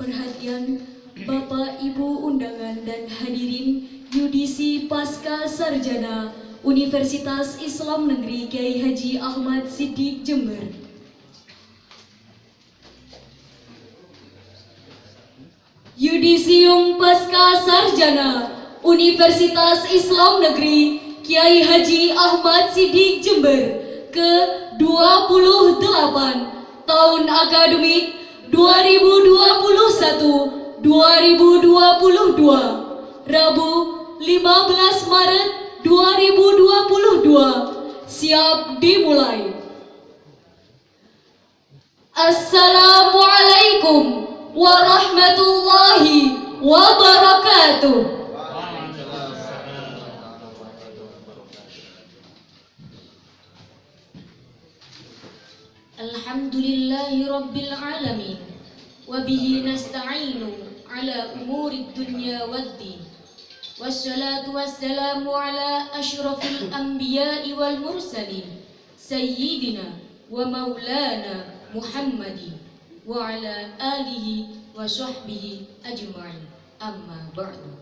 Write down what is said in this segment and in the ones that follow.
perhatian Bapak Ibu undangan dan hadirin Yudisi Pasca Sarjana Universitas Islam Negeri Kiai Haji Ahmad Siddiq Jember. Yudisium Pasca Sarjana Universitas Islam Negeri Kiai Haji Ahmad Siddiq Jember ke-28 tahun akademik 2021-2022, Rabu 15 Maret 2022, siap dimulai. Assalamualaikum warahmatullahi wabarakatuh. Alhamdulillahi rabbil alamin, wabihi nasta'inu ala umuri dunya waddin, wassalatu wassalamu ala ashrafil anbiya'i wal mursalin, sayyidina wa maulana Muhammadin wa ala alihi wa sahbihi ajma'in, amma ba'du.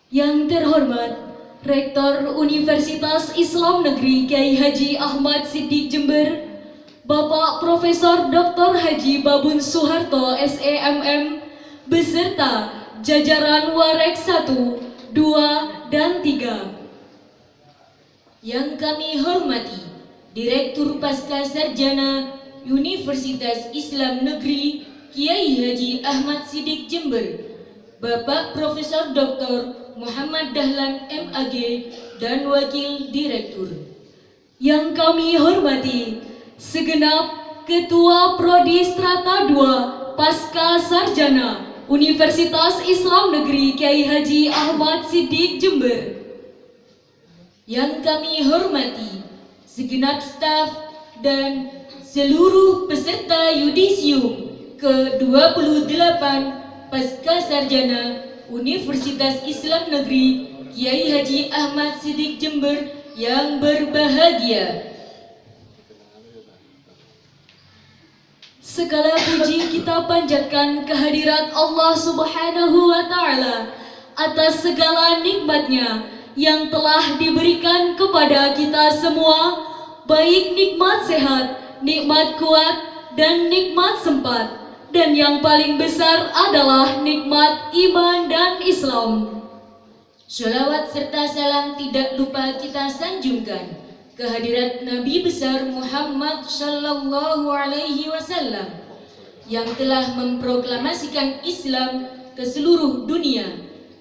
Yang terhormat Rektor Universitas Islam Negeri Kiai Haji Ahmad Siddiq Jember, Bapak Profesor Dr. Haji Babun Suharto SEMM beserta jajaran Warek 1, 2, dan 3. Yang kami hormati Direktur Pasca Sarjana Universitas Islam Negeri Kiai Haji Ahmad Siddiq Jember, Bapak Profesor Dr. Muhammad Dahlan MAG dan Wakil Direktur. Yang kami hormati segenap Ketua Prodi Strata 2 Pasca Sarjana Universitas Islam Negeri Kiai Haji Ahmad Siddiq Jember. Yang kami hormati segenap staf dan seluruh peserta yudisium ke-28 Pasca Sarjana Universitas Islam Negeri Kiai Haji Ahmad Siddiq Jember yang berbahagia. Segala puji kita panjatkan kehadirat Allah Subhanahu wa Ta'ala atas segala nikmatnya yang telah diberikan kepada kita semua, baik nikmat sehat, nikmat kuat, dan nikmat sempat, dan yang paling besar adalah nikmat iman dan Islam. Sholawat serta salam tidak lupa kita sanjungkan kehadirat Nabi besar Muhammad sallallahu alaihi wasallam yang telah memproklamasikan Islam ke seluruh dunia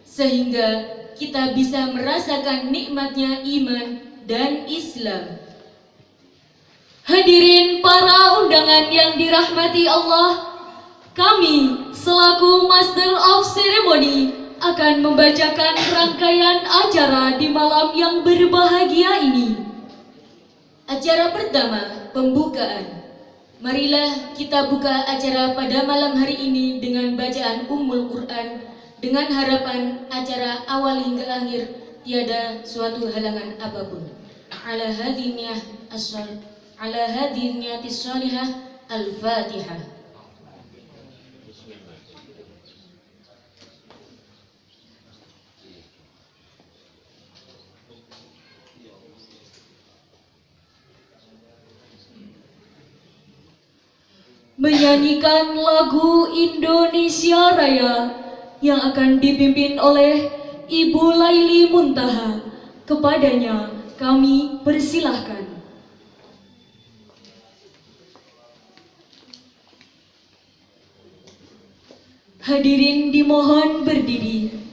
sehingga kita bisa merasakan nikmatnya iman dan Islam. Hadirin para undangan yang dirahmati Allah, kami selaku Master of Ceremony akan membacakan rangkaian acara di malam yang berbahagia ini. Acara pertama, pembukaan. Marilah kita buka acara pada malam hari ini dengan bacaan Ummul Quran, dengan harapan acara awal hingga akhir tiada suatu halangan apapun. Ala hadiniyatis salihah Al-Fatihah. Menyanyikan lagu Indonesia Raya yang akan dipimpin oleh Ibu Laili Muntaha. Kepadanya kami persilahkan. Hadirin dimohon berdiri.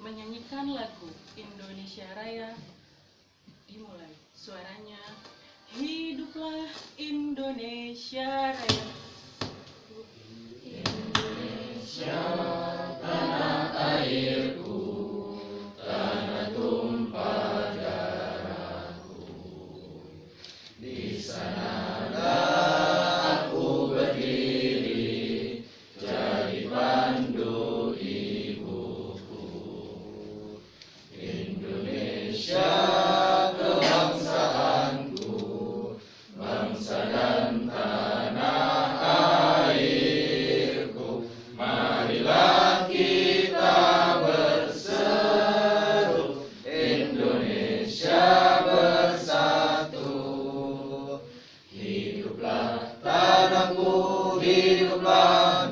Menyanyikan lagu Indonesia Raya dimulai. Suaranya, hiduplah Indonesia Raya. Indonesia tanah airku, tanah tumpah darahku. Di sanalah aku berdiri, jadi pandu ibuku. Indonesia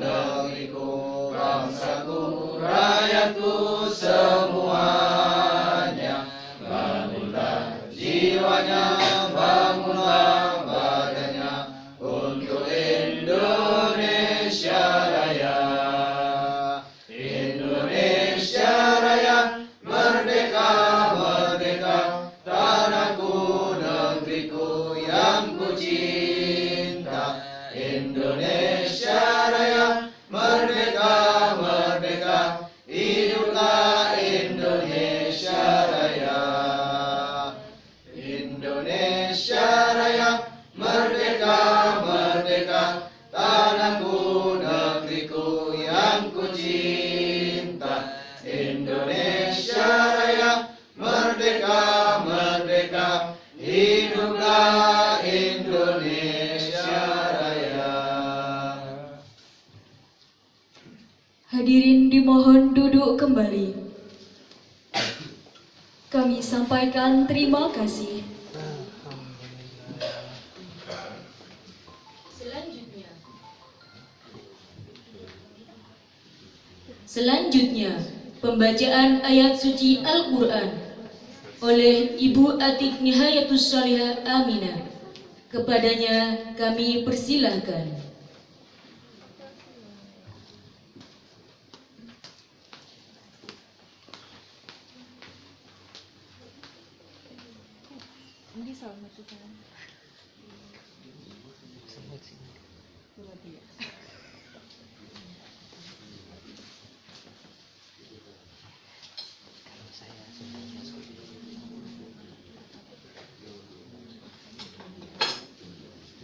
negeriku, bangsaku, rakyatku semuanya. Bangunlah jiwanya, bangunlah badannya untuk Indonesia Raya. Indonesia Raya, merdeka, merdeka, tanahku, negeriku yang ku cinta. Indonesia Raya, merdeka, merdeka, hiduplah Indonesia Raya. Indonesia Raya, merdeka, merdeka, tanahku, negeriku yang ku cinta. Indonesia Raya, merdeka, merdeka, hiduplah Indonesia Raya. Hadirin dimohon duduk kembali. Kami sampaikan terima kasih. Selanjutnya, pembacaan ayat suci Al-Quran oleh Ibu Atik Nihayatus Salihah Aminah. Kepadanya kami persilahkan.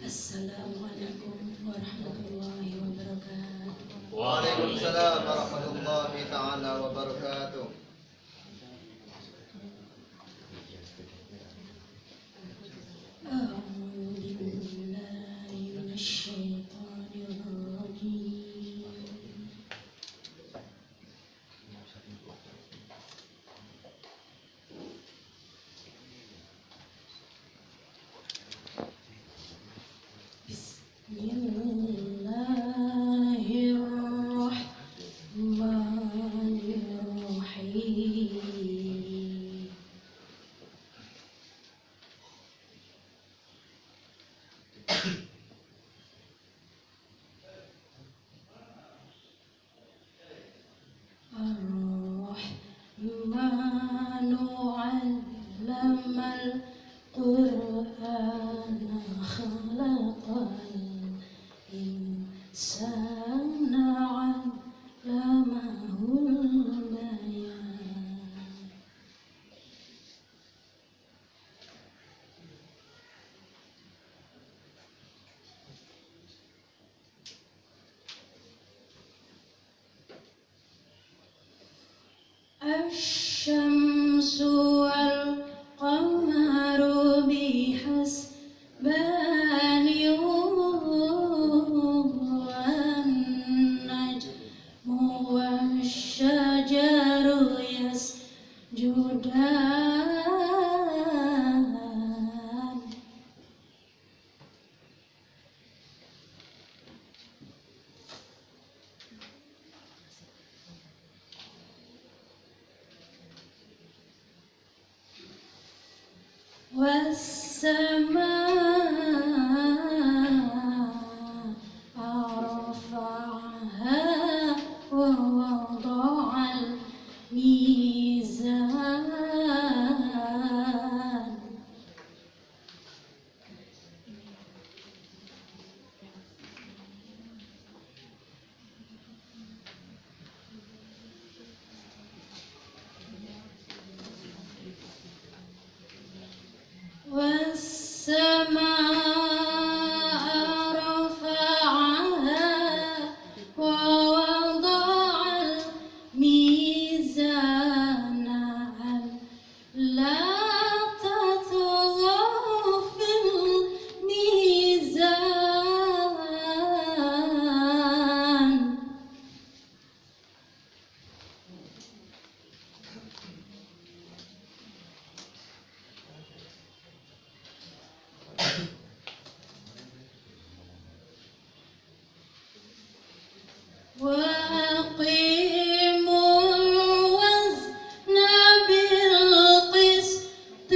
Assalamualaikum warahmatullahi wabarakatuh. Waalaikumsalam warahmatullahi ta'ala wabarakatuh. A'udzu billahi minasyaitonir rajim. Bismillahirrahmanirrahim. Ar-Rahmanu 'allamal Qur'ana khalaqal insana 'allamahul bayan. Asy-syamsu wal qamaru bihusbani wan najmu wasyajaru yasjudan. Was-samaa'a rafa'aha wa wada'al mizan. Was-samaa'a وأقيموا الوزن بالقسط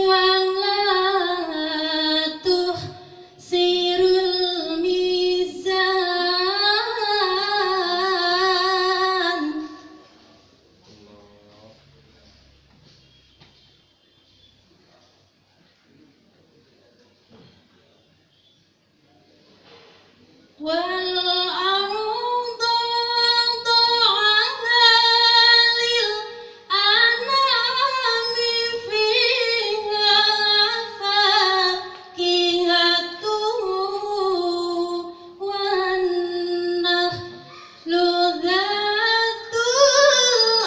ولا تخسروا الميزان والأرض وضعها للأنام فيها فاكهة والنخل ذات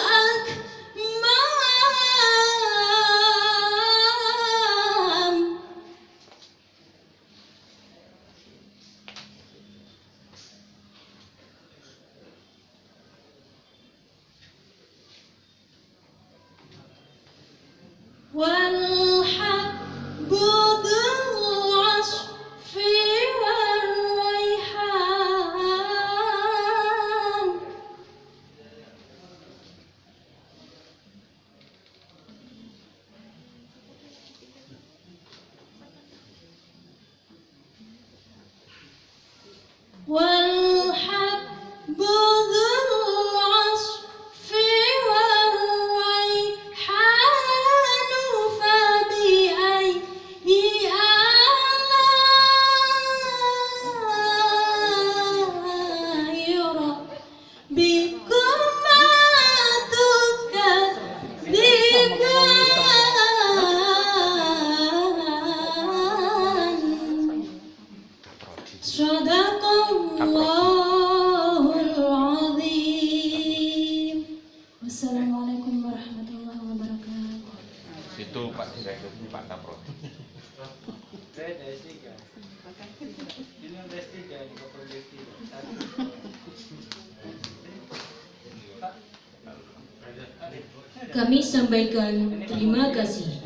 الأكمام والحب ذو العصف والريحان والحب ذو العصف والريحان فبأي آلاء ربكما تكذبان Sadaqallahul azim. Wassalamualaikum warahmatullahi wabarakatuh. Itu Pak Direktur, Pak Kapro. Kami sampaikan terima kasih.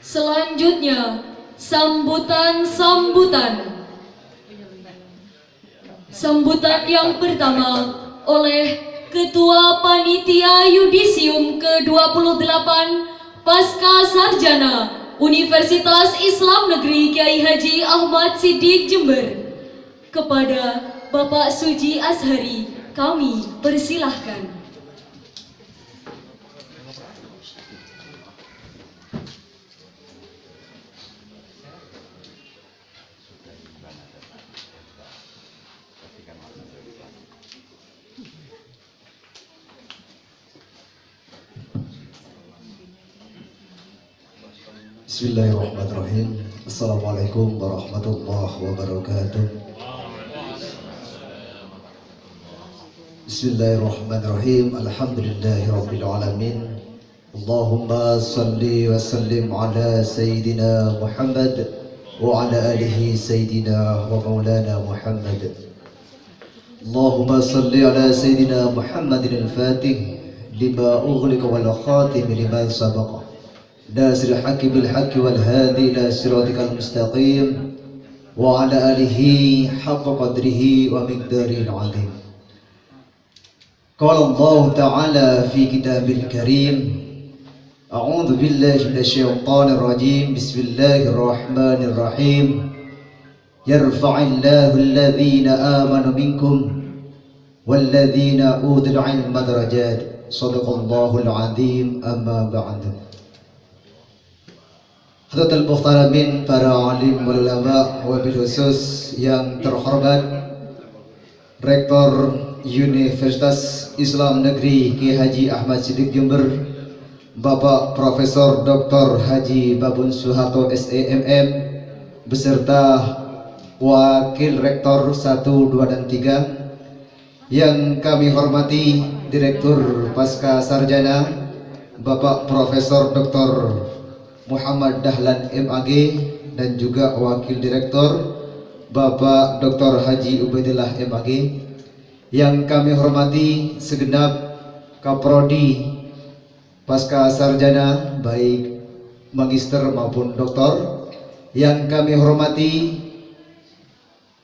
Selanjutnya, sambutan yang pertama oleh Ketua Panitia Yudisium ke-28 Pasca Sarjana Universitas Islam Negeri Kiai Haji Ahmad Siddiq Jember. Kepada Bapak Suji Azhari, kami persilahkan. Bismillahirrahmanirrahim. Assalamualaikum warahmatullahi wabarakatuh. Bismillahirrahmanirrahim. Alhamdulillahirabbil alamin. Allahumma salli wa sallim ala sayyidina Muhammad wa ala alihi sayyidina wa maulana Muhammad. Allahumma salli ala sayyidina Muhammadin al-Fatih lima ughliqa wal khatim lima sabaqa. ناصر الحق بالحق والهادي إلى صراطك المستقيم وعلى آله حق قدره ومقداره العظيم. قال الله تعالى في كتابه الكريم: أعوذ بالله من الشيطان الرجيم. بسم الله الرحمن الرحيم. يرفع الله الذين آمنوا منكم والذين أوتوا العلم درجات. صدق الله العظيم. أما بعد. Hadratul Muhtaramin, para alim wal ulama, wabil khusus yang terhormat Rektor Universitas Islam Negeri Kiai Haji Ahmad Siddiq Jember, Bapak Profesor Dr. Haji Babun Suharto SEMM, beserta Wakil Rektor 1, 2, dan 3, yang kami hormati Direktur Pasca Sarjana Bapak Profesor Dr. Muhammad Dahlan MAG, dan juga Wakil Direktur Bapak Dr. Haji Ubaidillah MAG, yang kami hormati segenap Kaprodi Pasca Sarjana baik Magister maupun Doktor, yang kami hormati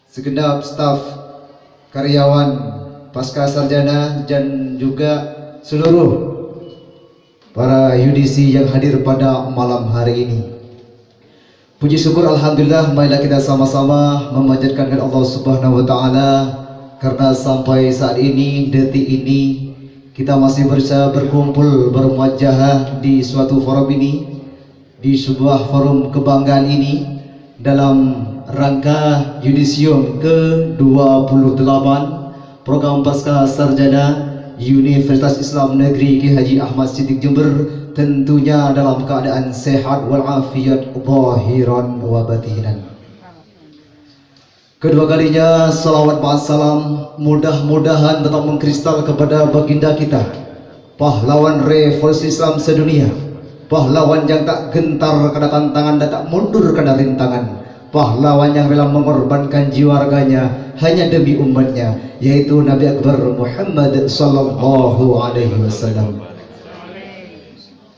segenap staf karyawan pasca sarjana dan juga seluruh para UDC yang hadir pada malam hari ini. Puji syukur alhamdulillah, marilah kita sama-sama memanjatkan Allah Subhanahu wa taala karena sampai saat ini, detik ini kita masih bisa berkumpul bermuajahah di suatu forum ini, di sebuah forum kebanggaan ini dalam rangka Yudisium ke-28 program pasca sarjana Universitas Islam Negeri Kiai Haji Ahmad Siddiq Jember, tentunya dalam keadaan sehat walafiat zahiran wa batinan. Kedua kalinya salawat wa salam mudah-mudahan tetap mengkristal kepada baginda kita, pahlawan revolusi Islam sedunia, pahlawan yang tak gentar karena tantangan dan tak mundur karena rintangan, pahlawan yang rela mengorbankan jiwa raganya hanya demi umatnya, yaitu Nabi Akbar Muhammad sallallahu alaihi wasallam.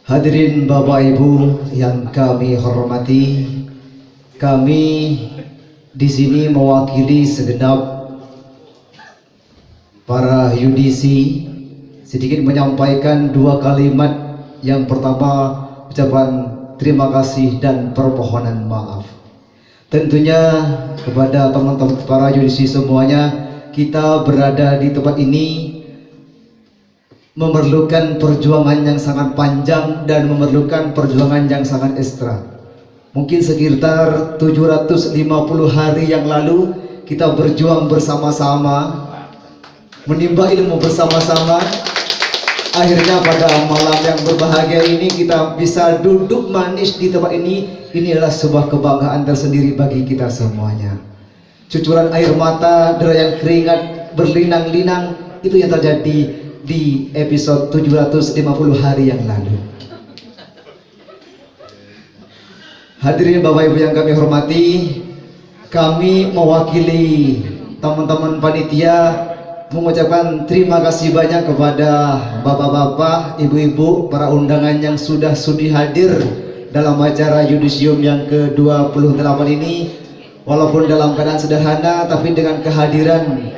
Hadirin Bapak Ibu yang kami hormati, kami di sini mewakili segenap para UDC sedikit menyampaikan dua kalimat. Yang pertama, ucapan terima kasih dan permohonan maaf. Tentunya kepada teman-teman para UDC semuanya, kita berada di tempat ini memerlukan perjuangan yang sangat panjang dan memerlukan perjuangan yang sangat ekstra. Mungkin sekitar 750 hari yang lalu kita berjuang bersama-sama, menimba ilmu bersama-sama. Akhirnya pada malam yang berbahagia ini kita bisa duduk manis di tempat ini. Ini adalah sebuah kebanggaan tersendiri bagi kita semuanya. Cucuran air mata, derayan keringat berlinang-linang, itu yang terjadi di episode 750 hari yang lalu. Hadirin Bapak Ibu yang kami hormati, kami mewakili teman-teman panitia mengucapkan terima kasih banyak kepada bapak-bapak, ibu-ibu, para undangan yang sudah sudi hadir dalam acara Yudisium yang ke-28 ini. Walaupun dalam keadaan sederhana, tapi dengan kehadiran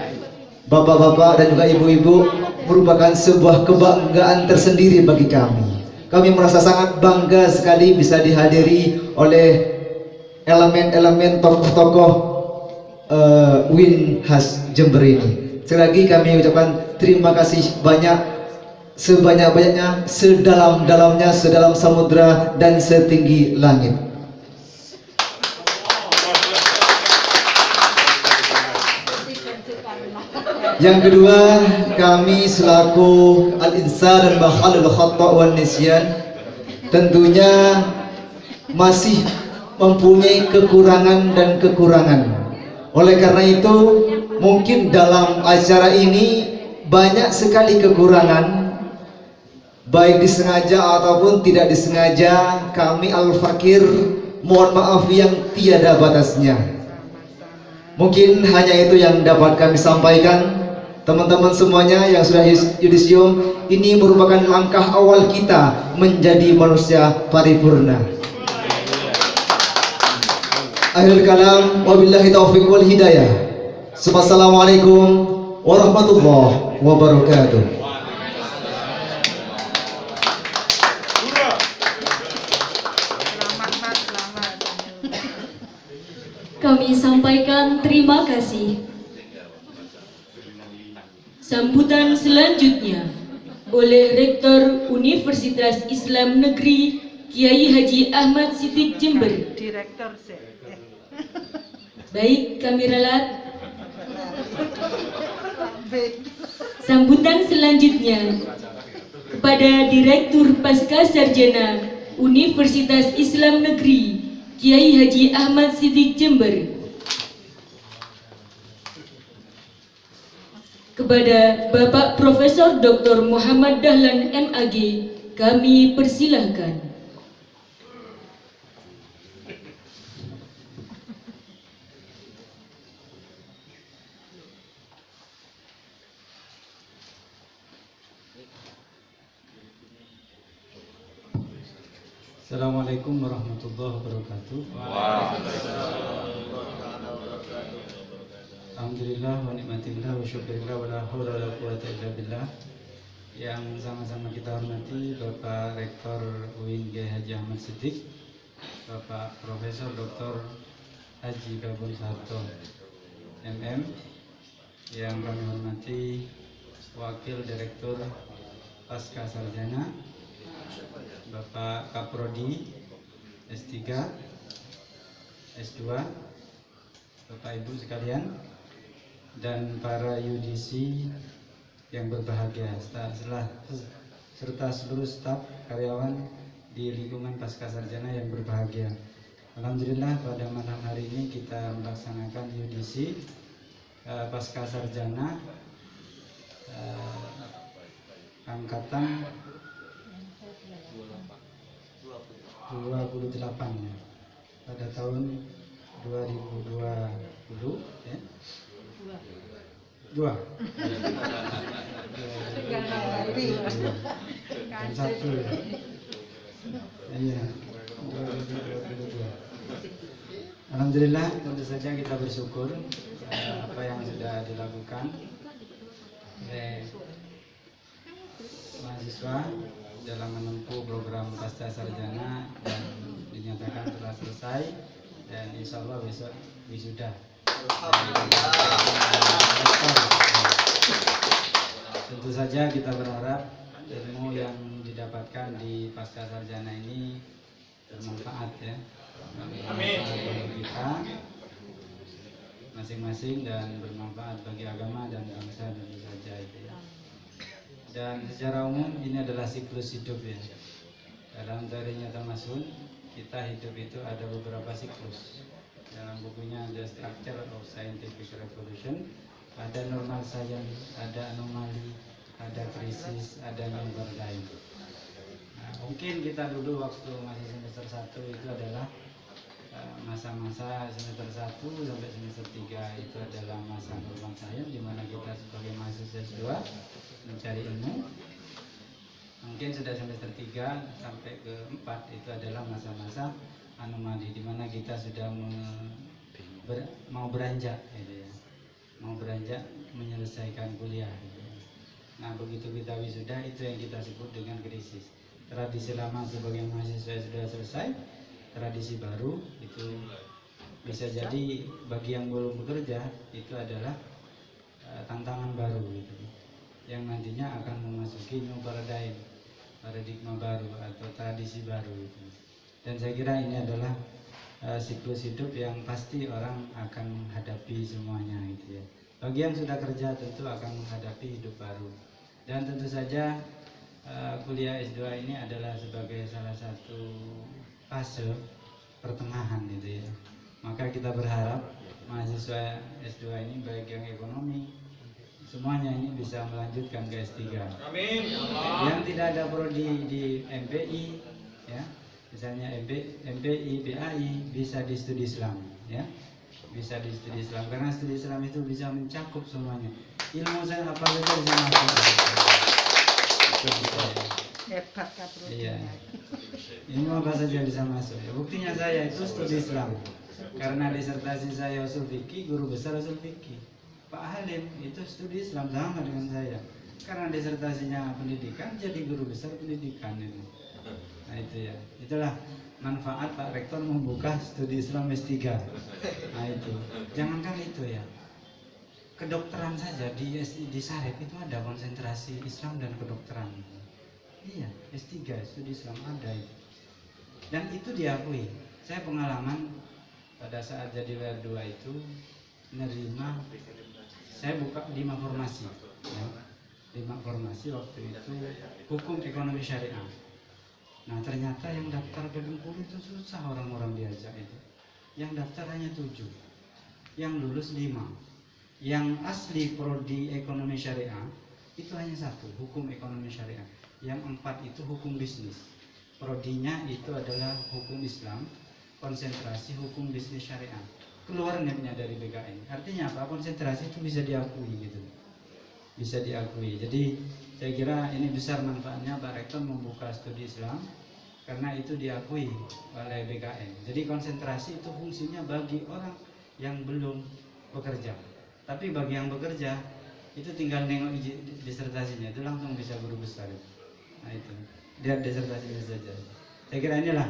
bapak-bapak dan juga ibu-ibu merupakan sebuah kebanggaan tersendiri bagi kami. Kami merasa sangat bangga sekali bisa dihadiri oleh elemen-elemen tokoh-tokoh UIN khas Jember ini. Sekali lagi kami ucapkan terima kasih banyak, sebanyak-banyaknya, sedalam-dalamnya, sedalam samudra dan setinggi langit. Yang kedua, kami selaku al-insan dan makhluk khata' wan nisyan tentunya masih mempunyai kekurangan dan kekurangan. Oleh karena itu, mungkin dalam acara ini banyak sekali kekurangan, baik disengaja ataupun tidak disengaja. Kami al-fakir mohon maaf yang tiada batasnya. Mungkin hanya itu yang dapat kami sampaikan. Teman-teman semuanya yang sudah Yudisium, ini merupakan langkah awal kita menjadi manusia paripurna. Akhir kalam, wabillahi taufiq wal hidayah. Assalamualaikum warahmatullahi wabarakatuh. Kami sampaikan terima kasih. Sambutan selanjutnya oleh Rektor Universitas Islam Negeri Kiai Haji Ahmad Siddiq Jember. Direktur sih. Baik, kami ralat. Sambutan selanjutnya kepada Direktur Pasca Sarjana Universitas Islam Negeri Kiai Haji Ahmad Siddiq Jember. Kepada Bapak Profesor Dr. Muhammad Dahlan MAG, kami persilahkan. Assalamualaikum warahmatullahi wabarakatuh. Alhamdulillah wa nikmatillah wa syukurillah wa la haula wa la quwwata illa billah. Yang sama-sama kita hormati Bapak Rektor UIN Kiai Haji Ahmad Siddiq, Bapak Profesor Dr. Haji Gabun Saharto MM, yang kami hormati Wakil Direktur Pasca Sarjana Bapak Kaprodi S3, S2, Bapak Ibu sekalian, dan para UDC yang berbahagia, serta seluruh staf karyawan di lingkungan Pasca Sarjana yang berbahagia. Alhamdulillah pada malam hari ini kita melaksanakan UDC Pasca Sarjana angkatan 28 ya, pada tahun 2020 ya. Dua. Dan satu ya. Iya. 2022. Alhamdulillah, tentu saja kita bersyukur apa yang sudah dilakukan oleh mahasiswa dalam menempuh program pasca sarjana dan dinyatakan telah selesai, dan insya Allah besok wisuda. Tentu saja kita berharap ilmu yang didapatkan di pasca sarjana ini bermanfaat ya. Amin. Bagi kita masing-masing dan bermanfaat bagi agama dan bangsa, tentu saja itu ya. Dan secara umum ini adalah siklus hidup ya. Dalam teorinya Thomasun, kita hidup itu ada beberapa siklus. Dalam bukunya The Structure of Scientific Revolution, ada normal science, ada anomali, ada krisis, ada new paradigm. Nah, mungkin kita dulu waktu masih semester 1 itu adalah masa-masa semester 1 sampai semester 3 itu adalah masa normal science, di mana kita sebagai mahasiswa S2 mencari ilmu. Mungkin sudah semester 3 sampai ke 4 itu adalah masa-masa anomali, di mana kita sudah mau beranjak gitu ya. Mau beranjak menyelesaikan kuliah gitu ya. Nah, begitu kita wisuda, itu yang kita sebut dengan krisis. Tradisi lama sebagai mahasiswa sudah selesai, tradisi baru itu bisa jadi bagi yang belum bekerja itu adalah tantangan baru gitu, yang nantinya akan memasuki new paradigm, paradigma baru atau tradisi baru gitu. Dan saya kira ini adalah siklus hidup yang pasti orang akan menghadapi semuanya gitu ya. Bagi yang sudah kerja tentu akan menghadapi hidup baru. Dan tentu saja kuliah S2 ini adalah sebagai salah satu fase pertengahan gitu ya. Maka kita berharap mahasiswa S2 ini baik yang ekonomi, semuanya ini bisa melanjutkan ke S3. Amin. Yang tidak ada prodi di MPI ya, misalnya MPI, BAI, bisa di studi Islam ya. Bisa di studi Islam, karena studi Islam itu bisa mencakup semuanya. Ilmu saya apa saja bisa masuk. Hebat Kak. Iya. Ilmu apa saja bisa masuk. Ya, buktinya saya itu studi Islam. Karena disertasi saya usul fikih, guru besar usul fikih. Pak Halim itu studi Islam sama dengan saya. Karena disertasinya pendidikan, jadi guru besar pendidikan itu. Nah itu ya. Itulah manfaat Pak Rektor membuka studi Islam S3. Nah itu, jangankan itu ya, kedokteran saja di Sarep itu ada konsentrasi Islam dan kedokteran. Iya, S3 studi Islam ada itu. Dan itu diakui. Saya pengalaman pada saat jadi WR2 itu menerima, saya buka 5 formasi ya. 5 formasi waktu itu hukum ekonomi syariah. Nah ternyata yang daftar ke Bengkulu itu susah orang-orang diajak itu. Yang daftar hanya 7, yang lulus 5. Yang asli prodi ekonomi syariah itu hanya 1, hukum ekonomi syariah. Yang 4 itu hukum bisnis. Prodinya itu adalah hukum Islam, konsentrasi hukum bisnis syariah. Keluar netnya dari BKN. Artinya apa? Konsentrasi itu bisa diakui gitu. Bisa diakui. Jadi saya kira ini besar manfaatnya Pak Rektor membuka studi Islam, karena itu diakui oleh BKN. Jadi konsentrasi itu fungsinya bagi orang yang belum bekerja. Tapi bagi yang bekerja itu tinggal nengok disertasinya itu langsung bisa guru besar. Nah itu lihat disertasinya saja. Saya kira inilah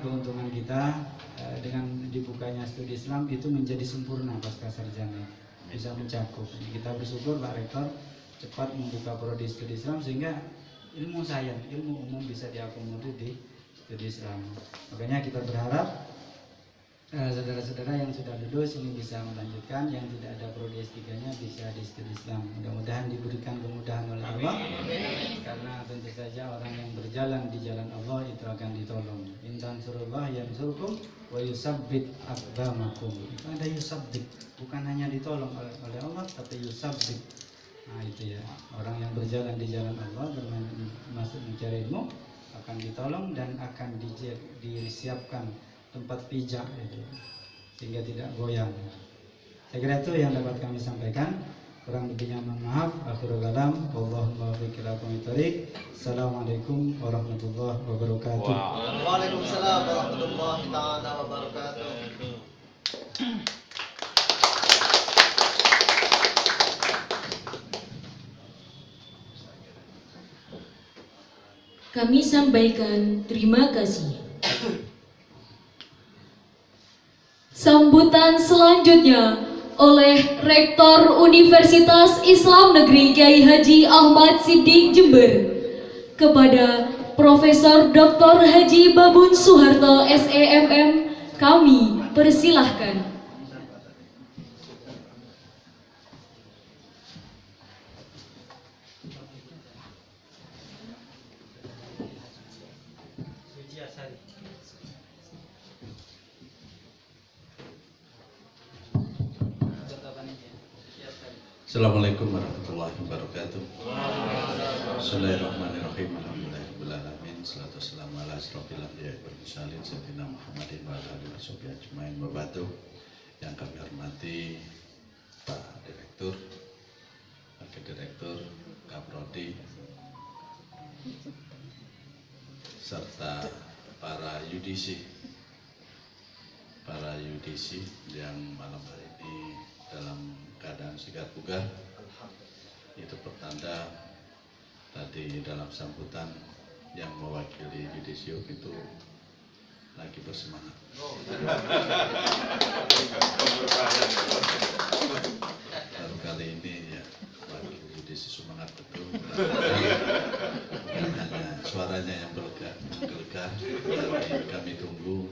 keuntungan kita dengan dibukanya studi Islam itu menjadi sempurna pasca sarjana, bisa mencakup. Kita bersyukur Pak Rektor cepat membuka prodi studi Islam sehingga ilmu sains, ilmu umum bisa diakomodir di studi Islam. Makanya kita berharap saudara-saudara yang sudah lulus ini bisa melanjutkan, yang tidak ada prodi S3-nya bisa di studi Islam. Mudah-mudahan diberikan kemudahan oleh Allah. Karena tentu saja orang yang berjalan di jalan Allah itu akan ditolong. In tansurullah yansurkum wa yusabbit aqdamakum. Itu ada yusabbit, bukan hanya ditolong oleh Allah tapi yusabbit. Nah itu ya, orang yang berjalan di jalan Allah termasuk mencari ilmu akan ditolong dan akan disiapkan tempat pijak itu sehingga tidak goyang. Saya kira itu yang dapat kami sampaikan. Kurang lebihnya mohon maaf. Akhirul kalam, wallahu muwaffiq ila aqwamit thoriq. Assalamualaikum warahmatullahi wabarakatuh. Waalaikumsalam warahmatullahi taala wabarakatuh. Kami sampaikan terima kasih. Sambutan selanjutnya oleh Rektor Universitas Islam Negeri Kiai Haji Ahmad Siddiq Jember kepada Profesor Dr. Haji Babun Suharto SEMM, kami persilahkan. Assalamualaikum warahmatullahi wabarakatuh. Bismillahirrahmanirrahim. Alhamdulillahirabbil alamin. Shalatu wassalamu ala asyrofil anbiya'i wal mursalin sayyidina Muhammadin wa ala alihi washabihi ajmain. Wa ba'du. Yang kami hormati Pak Direktur, Wakil Direktur, Kaprodi, serta para yudisi yang malam hari ini dalam keadaan sigap bugar. Itu pertanda tadi dalam sambutan yang mewakili yudisium itu lagi bersemangat. Baru kali ini ya wakil yudisi semangat betul. Bukan hanya suaranya yang bergegar, tapi kami tunggu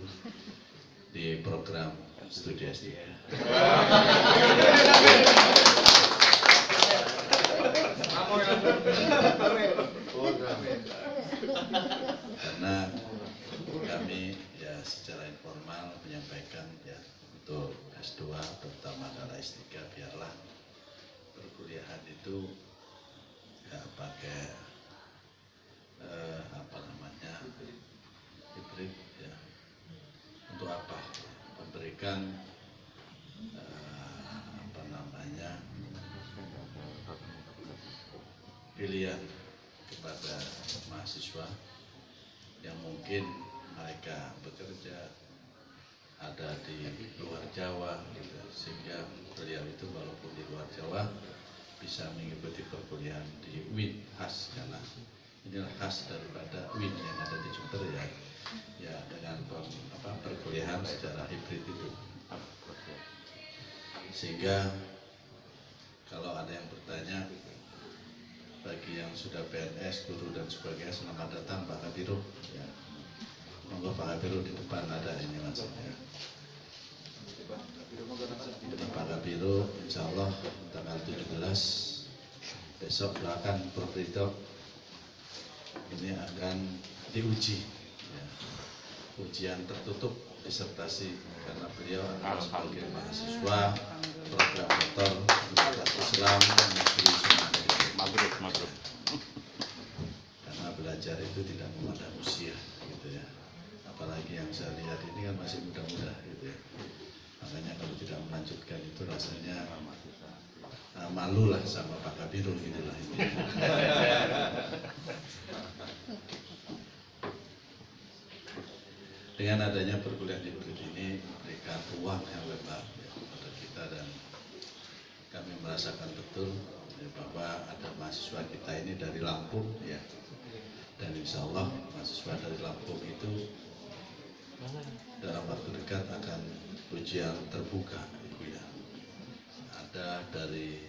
di program studi S3. Karena kami ya secara informal menyampaikan ya untuk S2 terutama adalah S3 biarlah perkuliahan itu ya pakai hibrid ya. Untuk apa? Memberikan pilihan kepada mahasiswa yang mungkin mereka bekerja ada di luar Jawa gitu. Sehingga beliau itu walaupun di luar Jawa bisa mengikuti perkuliahan di UIN khas, karena inilah khas daripada UIN yang ada di Jember ya dengan perkuliahan secara hibrid itu. Sehingga kalau ada yang bertanya, bagi yang sudah PNS, guru dan sebagainya, selamat datang Pak Kabiro. Ya. Monggo Pak Kabiro di depan ada ini maksudnya. Pak Kabiro, insya Allah tanggal 17 besok doakan Prof Ridho ini akan diuji. Ya. Ujian tertutup disertasi karena beliau adalah sebagai mahasiswa program doktor Universitas Islam Negeri Sumatera. Maghrib. Karena belajar itu tidak memandang usia, gitu ya. Apalagi yang saya lihat ini kan masih muda-muda, gitu ya. Makanya kalau tidak melanjutkan itu rasanya malu lah sama Pak Kabiro, gitu lah. Dengan adanya perkuliahan hibrid ini memberikan ruang yang lebar ya, kepada kita dan merasakan betul ya, bahwa ada mahasiswa kita ini dari Lampung ya, dan insya Allah mahasiswa dari Lampung itu dalam waktu dekat akan ujian terbuka Ibu ya. Ada dari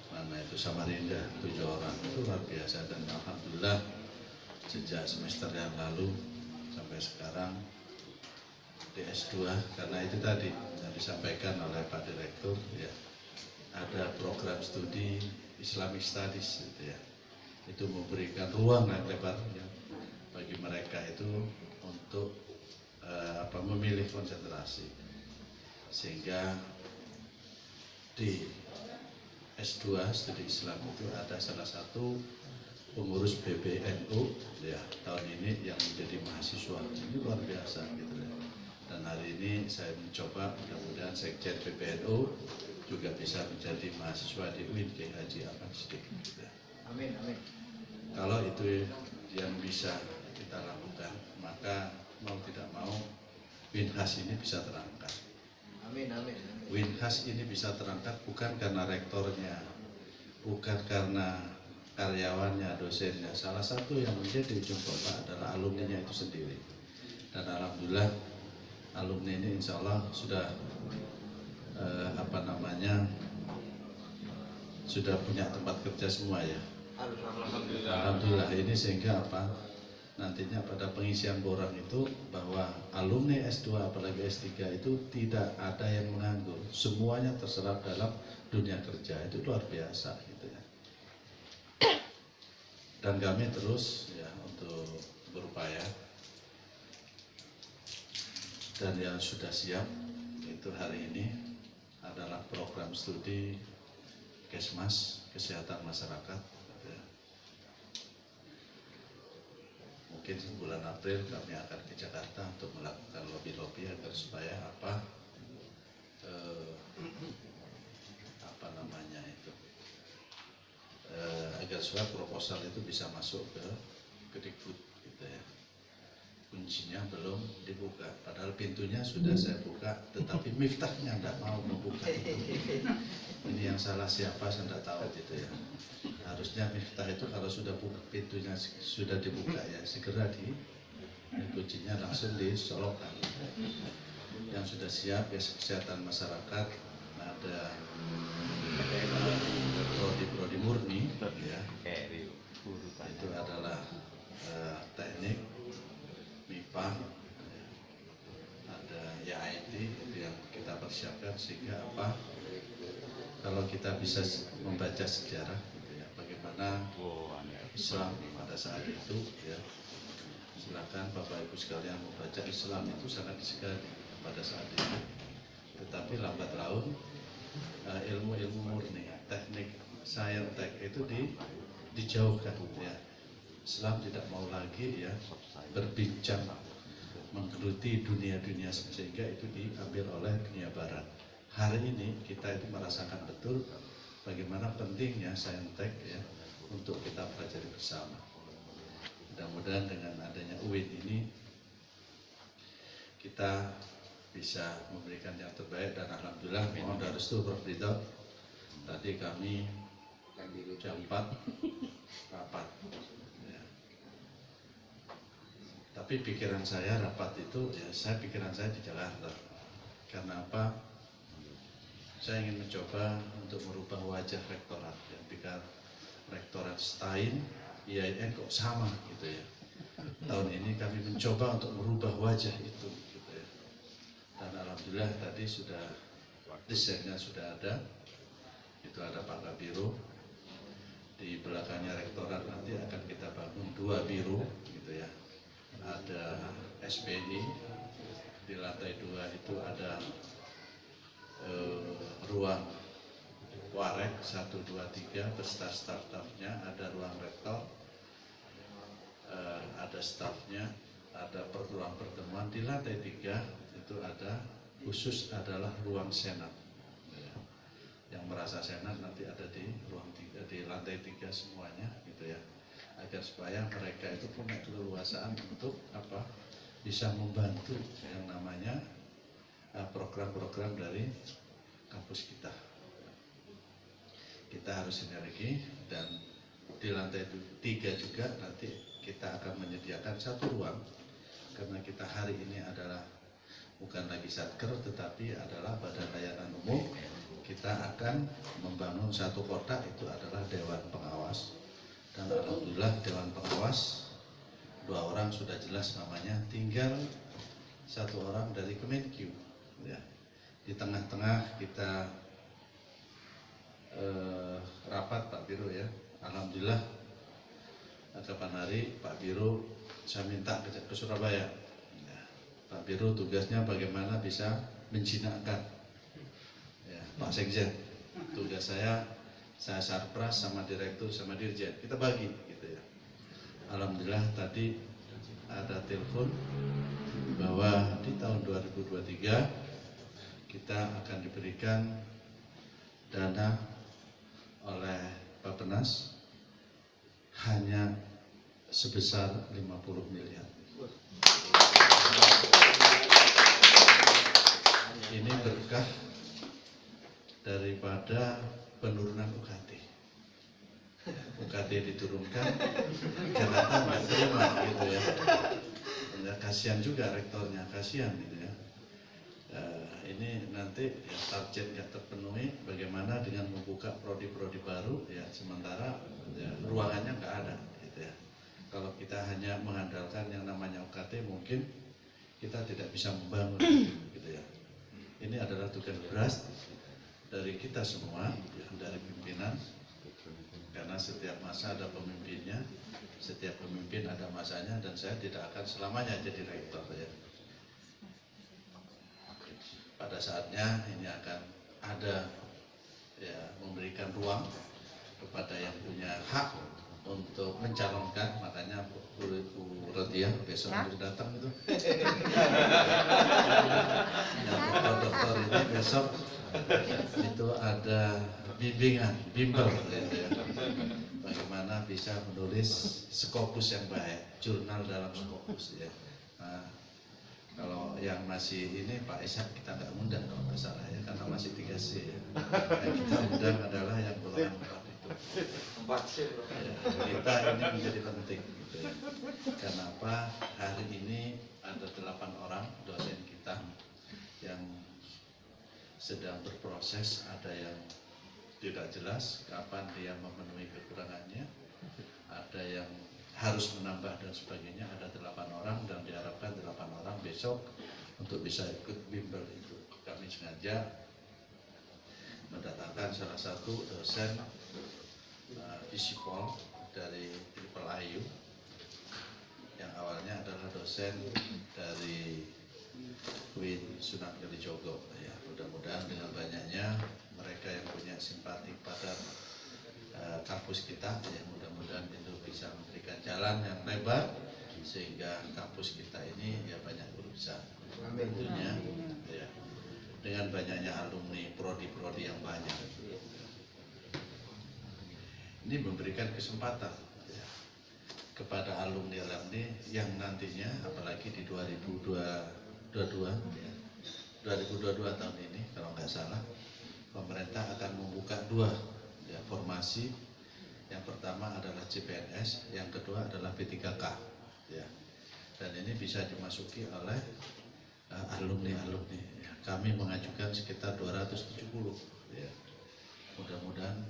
mana itu Samarinda 7 orang, itu luar biasa, dan alhamdulillah sejak semester yang lalu sampai sekarang di S2, karena itu tadi yang disampaikan oleh Pak Direktur ya, ada program studi Islamic Studies gitu ya, itu memberikan ruang yang lebar ya, bagi mereka itu untuk memilih konsentrasi, sehingga di S2 studi Islam itu ada salah satu pengurus PBNU ya tahun ini yang menjadi mahasiswa, ini luar biasa gitu ya. Dan hari ini saya mencoba, mudah-mudahan Sekjen PBNU juga bisa menjadi mahasiswa di UIN Kiai Haji Ahmad Siddiq gitu ya. Amin, amin. Kalau itu yang bisa kita lakukan, maka mau tidak mau Winhas ini bisa terangkat. Amin, amin. Winhas ini bisa terangkat bukan karena rektornya, bukan karena karyawannya, dosennya. Salah satu yang menjadi ujung tombak adalah alumninya itu sendiri. Dan alhamdulillah alumni ini insya Allah sudah sudah punya tempat kerja semua ya. Alhamdulillah ini, sehingga nantinya pada pengisian borang itu bahwa alumni S2 apalagi S3 itu tidak ada yang menganggur, semuanya terserap dalam dunia kerja, itu luar biasa gitu ya. Dan kami terus ya untuk berupaya, dan yang sudah siap itu hari ini adalah program studi Kesmas, Kesehatan Masyarakat ya. Mungkin bulan April kami akan ke Jakarta untuk melakukan lobby-lobby agar supaya agar supaya proposal itu bisa masuk ke Kedikbud gitu ya. Kuncinya belum dibuka, padahal pintunya sudah saya buka, tetapi miftahnya tidak mau membuka. Ini yang salah siapa saya tidak tahu gitu ya. Harusnya miftah itu kalau sudah buka, pintunya sudah dibuka ya segera kuncinya langsung disolokkan. Yang sudah siap ya kesehatan masyarakat, ada prodi murni ya, itu adalah teknik MIPA, ada IT itu yang kita persiapkan, sehingga kalau kita bisa membaca sejarah gitu ya, bagaimana Islam pada saat itu ya. Silakan Bapak Ibu sekalian membaca, Islam itu sangat disegani pada saat itu. Tetapi lambat laun ilmu-ilmu murni, teknik, saintek itu dijauhkan ya. Islam tidak mau lagi ya berbincang menggeluti dunia-dunia, sehingga itu diambil oleh dunia barat. Hari ini kita itu merasakan betul bagaimana pentingnya saintek ya untuk kita pelajari bersama. Mudah-mudahan dengan adanya UIN ini kita bisa memberikan yang terbaik, dan alhamdulillah mohon restu Prof. Ridho. Tadi kami jam 4 rapat ya. Tapi pikiran saya rapat itu ya, pikiran saya di Jakarta. Karena apa? Saya ingin mencoba untuk merubah wajah rektorat ya. Pikir rektorat Stein IAIN kok sama gitu ya. Tahun ini kami mencoba untuk merubah wajah itu gitu ya. Dan alhamdulillah tadi sudah desainnya sudah ada. Itu ada Pak Kabiro. Di belakangnya rektorat nanti akan kita bangun 2 biro gitu ya. Ada SPI, di lantai 2 itu ada ruang Warek 1, 2, 3 beserta staf-stafnya, ada ruang rektor, ada stafnya, ada ruang pertemuan. Di lantai 3 itu ada khusus adalah ruang senat. Yang merasa senat nanti ada di ruang 3, di lantai 3 semuanya gitu ya, agar supaya mereka itu punya keleluasaan untuk bisa membantu yang namanya program-program dari kampus kita. kita harus sinergi, dan di lantai 3 juga nanti kita akan menyediakan satu ruang, karena kita hari ini adalah bukan lagi satker tetapi adalah badan layanan umum. Kita akan membangun satu kotak, itu adalah Dewan Pengawas, dan alhamdulillah Dewan Pengawas 2 orang sudah jelas namanya, tinggal 1 orang dari Kemenkyu ya. Di tengah-tengah kita rapat Pak Biro ya, alhamdulillah kapan hari Pak Biro saya minta ke Surabaya ya. Pak Biro tugasnya bagaimana bisa menjinakkan ya, Pak Sekjen, tugas saya sarpras sama direktur sama dirjen, kita bagi gitu ya. Alhamdulillah tadi ada telepon bahwa di tahun 2023 kita akan diberikan dana oleh Bappenas hanya sebesar 50 miliar. Ini berkah daripada penurunan UKT. UKT diturunkan, Jakarta nggak terima gitu ya. Ya, kasihan juga rektornya, kasihan gitu ya. Ini nanti ya, target nggak terpenuhi, bagaimana dengan membuka prodi-prodi baru ya, sementara ya, ruangannya nggak ada gitu ya. Kalau kita hanya mengandalkan yang namanya UKT, mungkin kita tidak bisa membangun gitu ya. Ini adalah tugas berat dari kita semua ya, dari pimpinan, karena setiap masa ada pemimpinnya, setiap pemimpin ada masanya, dan saya tidak akan selamanya jadi rektor ya. Pada saatnya ini akan ada ya, memberikan ruang kepada yang punya hak untuk mencalonkan, makanya Bu Rodia besok harus datang itu. Yang dokter ini besok itu ada bimbingan, bimbel gitu ya. Bagaimana bisa menulis Scopus yang baik, jurnal dalam Scopus ya. Nah, kalau yang masih ini Pak Ishak kita nggak undang kalau nggak salah ya, karena masih 3C ya. Yang kita undang adalah yang golongan 4 itu. 4C ya, kita ini menjadi penting gitu ya. Kenapa hari ini ada 8 orang dosen kita yang sedang berproses, ada yang tidak jelas kapan dia memenuhi kekurangannya, ada yang harus menambah dan sebagainya, ada 8 orang, dan diharapkan 8 orang besok untuk bisa ikut bimbel itu. Kami sengaja mendatangkan salah satu dosen Visipol dari Triple IU yang awalnya adalah dosen dari UIN Sunan Kalijogo ya. Mudah-mudahan dengan banyaknya mereka yang punya simpati pada kampus kita ya, mudah-mudahan itu bisa memberikan jalan yang lebar sehingga kampus kita ini ya banyak berusaha. Tentunya ya, dengan banyaknya alumni prodi-prodi yang banyak, ini memberikan kesempatan ya, kepada alumni-alumni yang nantinya apalagi di 2022 ya, 2022 tahun ini kalau nggak salah pemerintah akan membuka 2 ya, formasi. Yang pertama adalah CPNS, yang kedua adalah P3K ya. Dan ini bisa dimasuki oleh alumni-alumni ya. Kami mengajukan sekitar 270 ya. Mudah-mudahan,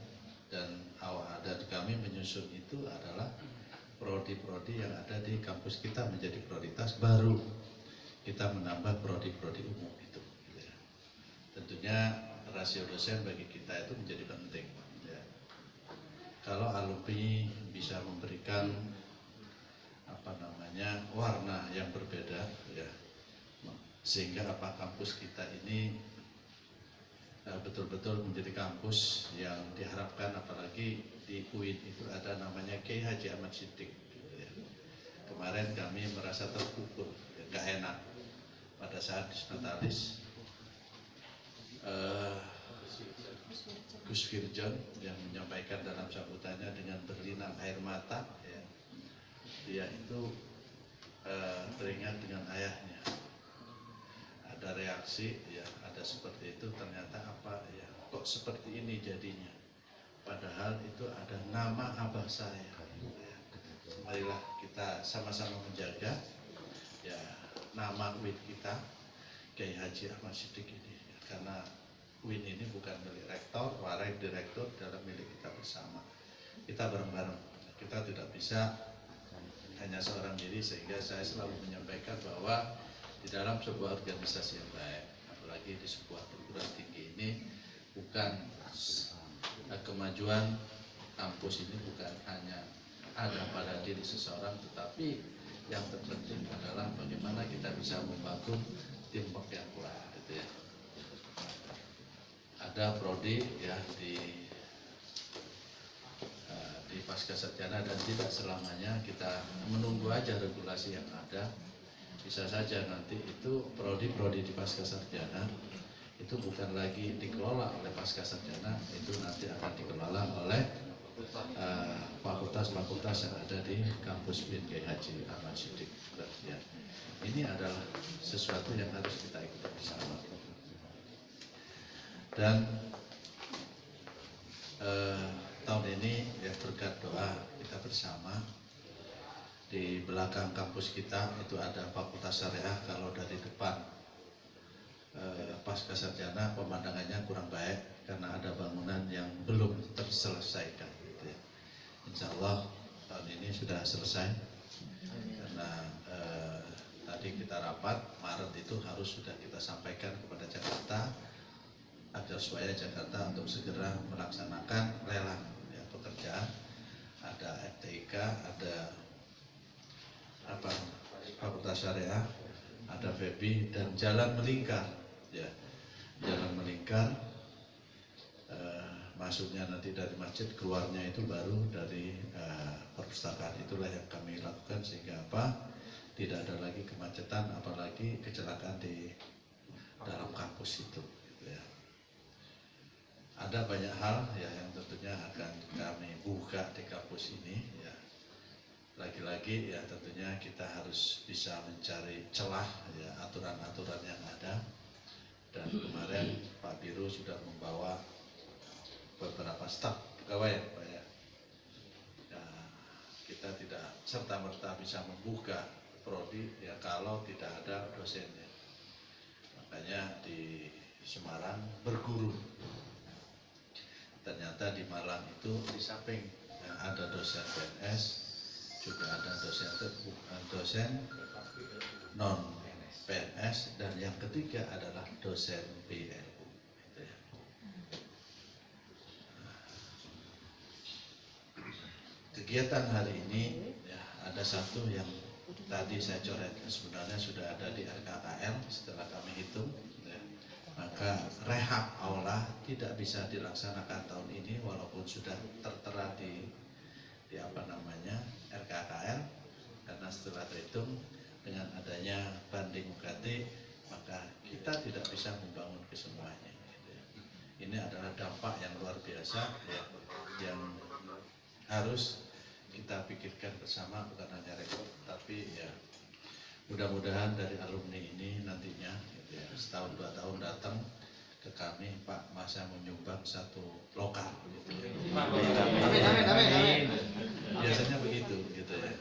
dan kami menyusun itu adalah prodi-prodi yang ada di kampus kita menjadi prioritas, baru kita menambah prodi-prodi umum itu ya. Tentunya rasio dosen bagi kita itu menjadi penting ya. Kalau alumni bisa memberikan warna yang berbeda ya, sehingga kampus kita ini betul-betul menjadi kampus yang diharapkan, apalagi di UIN itu ada namanya Kiai Haji Ahmad Siddiq gitu ya. Kemarin kami merasa terpukul ya, gak enak pada saat disnatalis Gus Firjon yang menyampaikan dalam sambutannya dengan berlinang air mata ya. Dia itu teringat dengan ayahnya. Ada reaksi ya, ada seperti itu, ternyata apa ya, kok seperti ini jadinya. padahal itu ada nama abah saya. Marilah kita sama-sama menjaga ya nama UIN kita, Kiai Haji Ahmad Siddiq ini, karena UIN ini bukan milik rektor, warai direktur, dalam milik kita bersama. Kita bareng-bareng, kita tidak bisa hanya seorang diri, sehingga saya selalu menyampaikan bahwa di dalam sebuah organisasi yang baik, apalagi di sebuah perguruan tinggi ini, bukan kemajuan kampus ini bukan hanya ada pada diri seseorang, tetapi yang terpenting adalah bagaimana kita bisa membangun teamwork yang kuat, gitu ya. Ada prodi ya di Pascasarjana, dan tidak selamanya kita menunggu aja regulasi yang ada. Bisa saja nanti itu prodi-prodi di Pascasarjana itu bukan lagi dikelola oleh Pascasarjana, itu nanti akan dikelola oleh fakultas-fakultas yang ada di kampus UIN Kiai Haji Ahmad Siddiq. Ya. Ini adalah sesuatu yang harus kita ikuti bersama. Dan tahun ini ya berkat doa kita bersama, di belakang kampus kita itu ada Fakultas Syariah. Kalau dari depan Pascasarjana pemandangannya kurang baik karena ada bangunan yang belum terselesaikan, gitu ya. Insya Allah tahun ini sudah selesai, karena tadi kita rapat Maret itu harus sudah kita sampaikan kepada Jakarta agar supaya Jakarta untuk segera melaksanakan lelang ya, pekerjaan. Ada FTIK, ada Fakultas Syariah, ada FEBI, dan jalan melingkar ya, jalan melingkar, masuknya nanti dari masjid, keluarnya itu baru dari perpustakaan. Itulah yang kami lakukan sehingga tidak ada lagi kemacetan, apalagi kecelakaan di dalam kampus itu, gitu ya. Ada banyak hal ya yang tentunya akan kami buka di kampus ini ya. Lagi-lagi ya tentunya kita harus bisa mencari celah ya, aturan-aturan yang ada. Dan kemarin Pak Biro sudah membawa beberapa staf pegawai ya Pak ya. Ya, kita tidak serta-merta bisa membuka prodi ya kalau tidak ada dosennya. Makanya di Semarang berguru. Ternyata di Malang itu di samping ya, ada dosen PNS, juga ada dosen non PNS, dan yang ketiga adalah dosen BNU. Gitu ya. Kegiatan hari ini ya, ada satu yang tadi saya coret, sebenarnya sudah ada di RKKL setelah kami hitung. Ya. Maka rehab aula tidak bisa dilaksanakan tahun ini walaupun sudah tertera di RKKL, karena setelah terhitung dengan adanya banding UKT maka kita tidak bisa membangun kesemuanya. Ini adalah dampak yang luar biasa ya, yang harus kita pikirkan bersama, bukan hanya rektor, tapi ya mudah-mudahan dari alumni ini nantinya gitu ya, setahun 2 tahun datang ke kami, Pak, masa menyumbang satu lokal gitu ya. Amin. Biasanya begitu gitu ya.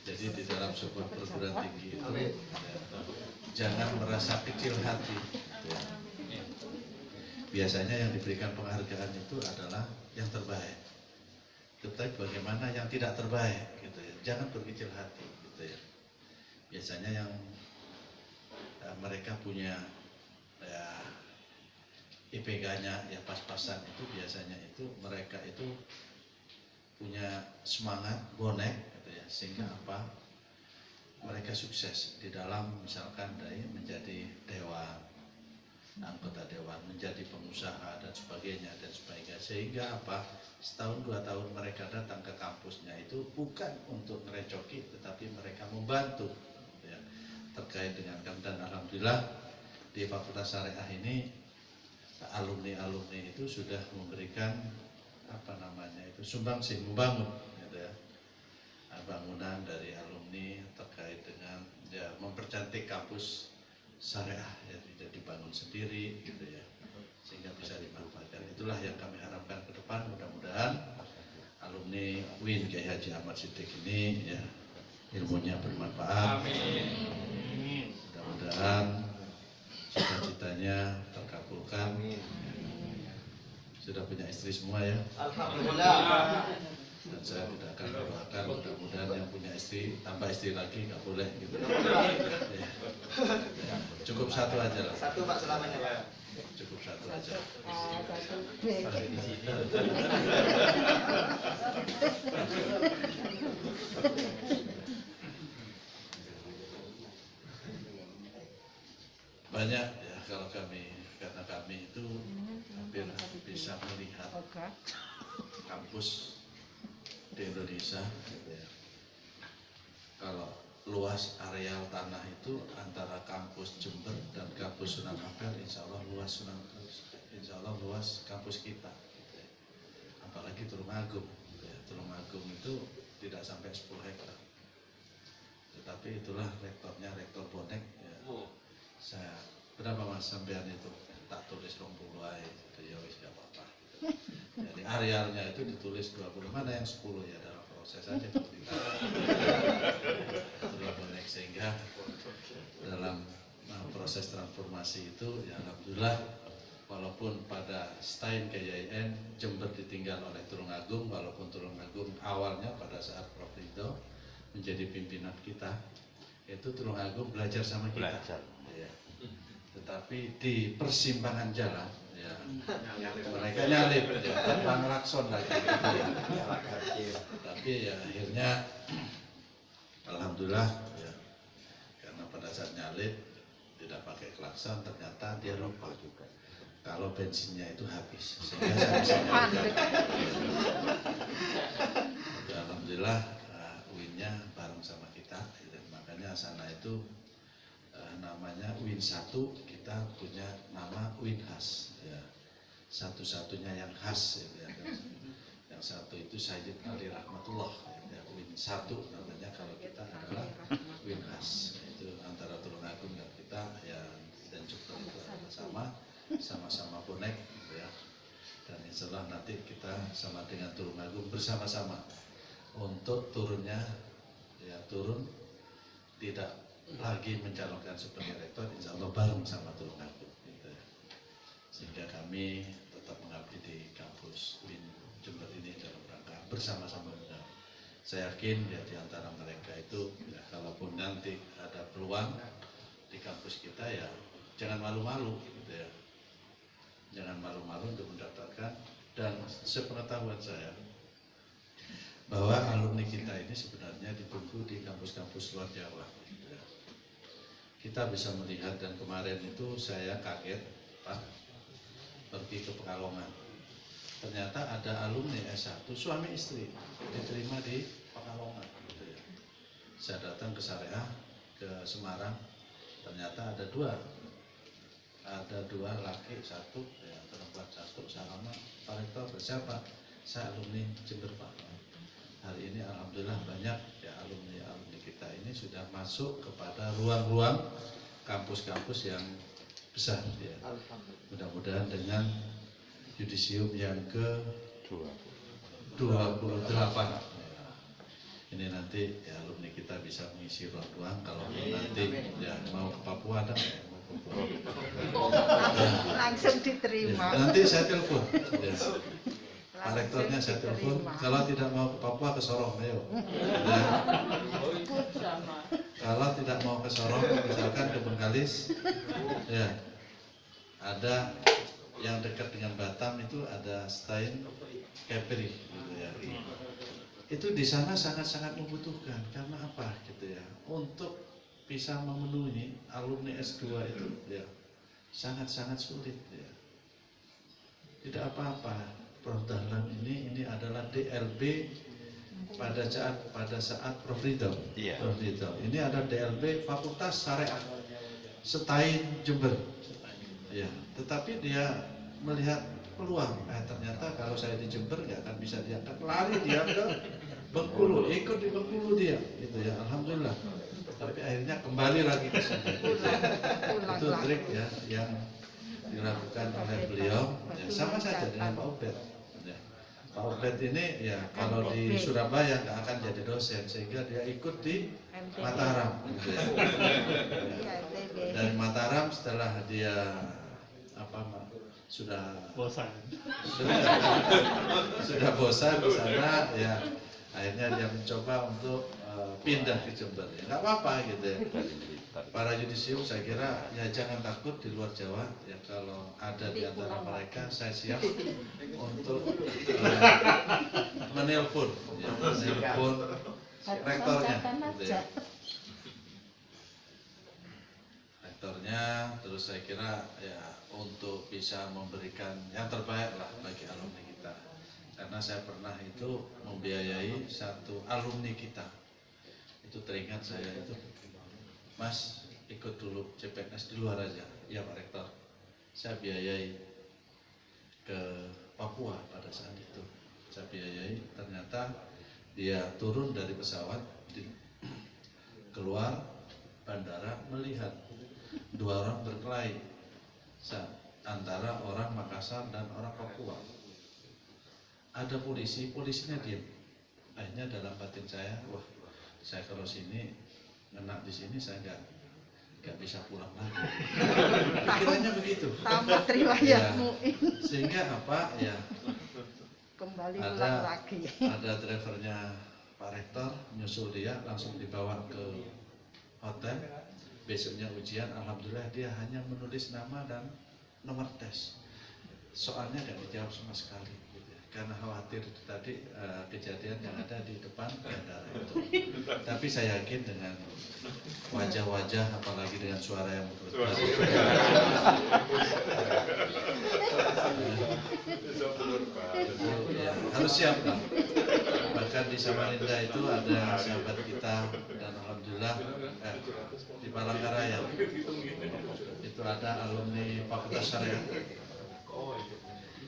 Jadi di dalam sebuah perguruan tinggi itu ya, jangan merasa kecil hati gitu ya. Biasanya yang diberikan penghargaan itu adalah yang terbaik. Tetapi bagaimana yang tidak terbaik gitu ya. Jangan berkecil hati gitu ya. Biasanya yang mereka punya ya, IPK-nya ya pas-pasan itu biasanya itu mereka itu punya semangat bonek gitu ya, sehingga mereka sukses di dalam misalkan dari menjadi dewan, anggota dewan, menjadi pengusaha dan sebagainya, sehingga setahun 2 tahun mereka datang ke kampusnya itu bukan untuk merecoki, tetapi mereka membantu ya, terkait dengan kami. Dan alhamdulillah di Fakultas Syariah ini alumni-alumni itu sudah memberikan sumbangsih membangun gitu ya, bangunan dari alumni terkait dengan ya, mempercantik kampus syariah ya, tidak dibangun sendiri gitu ya, sehingga bisa dimanfaatkan. Itulah yang kami harapkan ke depan. Mudah-mudahan alumni UIN Kiai Haji Ahmad Siddiq ini ya ilmunya bermanfaat. Mudah-mudahan cita-citanya terkabulkan. Sudah punya istri semua ya? Alhamdulillah. Dan saya tidak akan mendoakan mudah-mudahan yang punya istri tambah istri lagi, nggak boleh gitu. Ya. Cukup satu aja lah. Satu Pak selamanya Pak. Cukup satu aja. Banyak ya kalau kami, karena kami itu hampir bisa melihat kampus di Indonesia gitu ya. Kalau luas areal tanah itu antara kampus Jember dan kampus Sunan Ampel, insya Allah luas kampus kita gitu ya. Apalagi Tulungagung gitu ya. Tulungagung itu tidak sampai 10 hektar, tetapi itulah rektornya, rektor Bonek ya. Saya berapa mas sampean itu tak tulis 20 aja gitu ya, wis gak apa-apa gitu. Jadi arealnya itu ditulis 20, mana yang 10 ya dalam proses aja kita Bonek, sehingga dalam proses transformasi itu ya alhamdulillah, walaupun pada Stein KYN Jember ditinggal oleh Tulungagung, walaupun Tulungagung awalnya pada saat Prof Ridho menjadi pimpinan kita itu Tulungagung belajar sama kita. Ya. Tetapi di persimpangan jalan ya, mereka nyalip ya, tanpa ngelakson lagi gitu ya. Tapi ya akhirnya alhamdulillah ya, karena pada saat nyalip tidak pakai klakson, ternyata dia lupa juga kalau bensinnya itu habis, sehingga saya bisa nyalip. Ya, alhamdulillah UIN-nya bareng sama kita, dan makanya sana itu namanya UIN 1, kita punya nama UIN khas ya. Satu-satunya yang khas ya. Yang satu itu Sayyid Ali Rahmatullah ya. UIN 1 namanya, kalau kita adalah UIN khas. Itu antara Tulungagung dan kita ya, dan Jember itu sama-sama Bonek gitu ya. Dan insya Allah nanti kita sama dengan Tulungagung bersama-sama untuk turunnya ya, turun tidak lagi mencalonkan sebagai rektor, insya Allah bareng sama Tulungagung gitu ya. Sehingga kami tetap mengabdi di kampus UIN Jember ini dalam rangka bersama-sama. Saya yakin ya di antara mereka itu ya, kalaupun nanti ada peluang di kampus kita ya jangan malu-malu gitu ya. Jangan malu-malu untuk mendaftarkan. Dan sepengetahuan saya bahwa alumni kita ini sebenarnya ditunggu di kampus-kampus luar Jawa gitu ya. Kita bisa melihat, dan kemarin itu saya kaget Pak, pergi ke Pekalongan, ternyata ada alumni S1 suami istri diterima di Pekalongan gitu ya. Saya datang ke Syariah, ke Semarang, ternyata ada dua laki satu ya, perempuan satu. Salaman, Pak Rektor siapa? Saya alumni Jember Pak. Hari ini alhamdulillah banyak ya alumni kita ini sudah masuk kepada ruang-ruang kampus-kampus yang besar ya. Mudah-mudahan dengan yudisium yang ke 28 ya. Ini nanti ya alumni kita bisa mengisi ruang-ruang. Kalau nanti ya mau ke Papua ada langsung diterima. Ya, nanti saya telepon ya. Pak Rektornya saya telepon, kalau tidak mau ke Papua ke Sorong, ayo. Ya. Kalau tidak mau ke Sorong, misalkan ke Bengkalis, ya. Ada yang dekat dengan Batam itu ada Stein Kepri, gitu ya. Itu di sana sangat-sangat membutuhkan, karena apa, gitu ya? Untuk bisa memenuhi alumni S2 itu, ya, sangat-sangat sulit, ya. Tidak apa-apa. Prof Dahlan ini adalah DLB pada saat Prof Ridho. Iya. Prof Ridho. Ini ada DLB Fakultas Syariah Stein Jember. Ya, tetapi dia melihat peluang. Ternyata kalau saya di Jember nggak akan bisa diangkat. Lari dia ke Bengkulu, ikut di Bengkulu dia, gitu ya. Alhamdulillah. Tapi akhirnya kembali lagi ke sini. Gitu ya. Itu trik ya yang dilakukan oleh beliau ya, sama saja dengan Pak Ubed ya. Pak Ubed ini ya kalau di Surabaya nggak akan jadi dosen sehingga dia ikut di Mataram gitu ya. Dari Mataram setelah dia sudah bosan di sana ya, akhirnya dia mencoba untuk pindah ke Jember. Ya nggak apa-apa gitu ya. Para yudisium saya kira ya jangan takut di luar Jawa ya, kalau ada di antara mereka saya siap untuk menelpon rektornya gitu ya. Rektornya, terus saya kira ya untuk bisa memberikan yang terbaik lah bagi alumni kita, karena saya pernah itu membiayai satu alumni kita itu, teringat saya itu, Mas ikut dulu CPNS di luar aja. Ya Pak Rektor, saya biayai ke Papua pada saat itu. Saya biayai, ternyata dia turun dari pesawat, keluar bandara melihat 2 orang berkelahi antara orang Makassar dan orang Papua. Ada polisinya diam. Akhirnya dalam batin saya, wah saya kalau sini ngenak di sini saya nggak bisa pulang lagi. Pikirannya begitu. Tamat riwayatmu. Ya, sehingga apa ya? Kembali ada, pulang lagi. Ada drivernya Pak Rektor nyusul dia, langsung dibawa ke hotel. Besoknya ujian, alhamdulillah dia hanya menulis nama dan nomor tes. Soalnya nggak dijawab sama sekali. Karena khawatir itu tadi kejadian yang ada di depan bandara itu. Tapi saya yakin dengan wajah-wajah, apalagi dengan suara yang bergetar, ya, harus siap lah. Bahkan di Samarinda itu ada sahabat kita, dan alhamdulillah di Palangkaraya itu ada alumni Fakultas Syariah.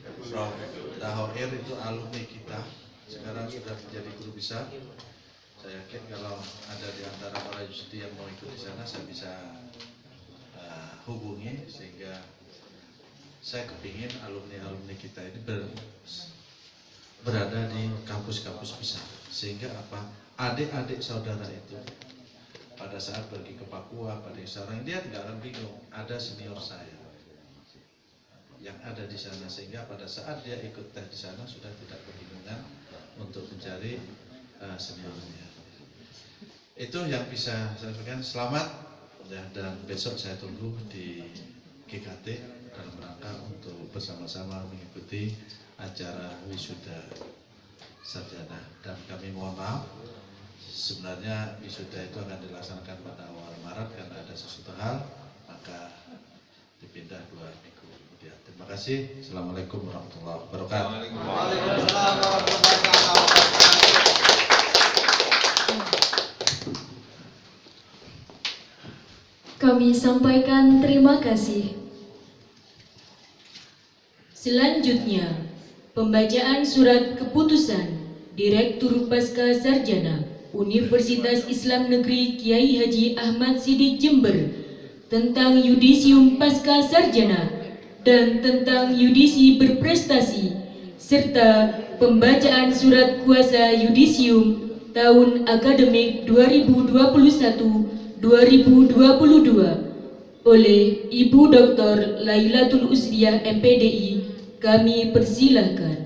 Prof. Dahoir itu alumni kita, sekarang sudah menjadi guru besar. Saya yakin kalau ada di antara para yusudi yang mau ikut di sana, saya bisa hubungi, sehingga saya kepingin alumni-alumni kita ini berada di kampus-kampus besar, sehingga apa, adik-adik saudara itu pada saat pergi ke Papua, pada sekarang dia tidak akan bingung, ada senior saya yang ada di sana, sehingga pada saat dia ikut tes di sana sudah tidak kebingungan untuk mencari seniornya. Itu yang bisa saya sampaikan. Selamat ya, dan besok saya tunggu di GKT dalam rangka untuk bersama-sama mengikuti acara wisuda sarjana. Dan kami mohon maaf, sebenarnya wisuda itu akan dilaksanakan pada awal Maret, karena ada sesuatu hal maka dipindah 2 minggu. Terima kasih. Assalamualaikum warahmatullahi wabarakatuh. Waalaikumsalam warahmatullahi wabarakatuh. Kami sampaikan terima kasih. Selanjutnya, pembacaan surat keputusan Direktur Pasca Sarjana Universitas Islam Negeri Kiai Haji Ahmad Siddiq Jember tentang Yudisium Pasca Sarjana dan tentang yudisi berprestasi, serta pembacaan surat kuasa yudisium tahun akademik 2021-2022 oleh Ibu Dr. Lailatul Usriyah MPDI, kami persilahkan.